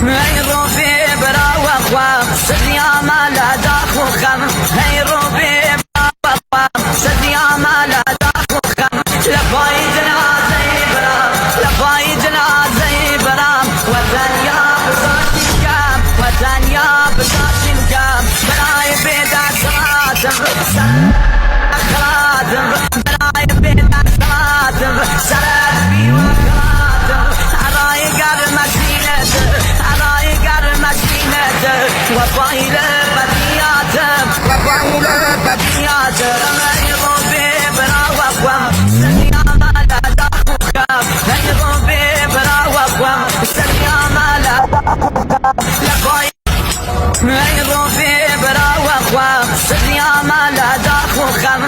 هی رو بی برا و خواه سدیا مالا داخ و خم هی رو بی برا و خواه سدیا مالا داخ و خم لبای جنازه برا لبای جنازه برا وطن یا بزاشین کم وطن یا بزاشین کم برای بیدار سراتم خراتم برای بیدار سراتم سرات بی و خراتم علای گرم وفايل بدياتم وفايل بدياتم هيرو ببرا وقوم سنيا مالا داخوكم هيرو ببرا وقوم سنيا مالا هيرو ببرا وقوم سنيا مالا داخوكم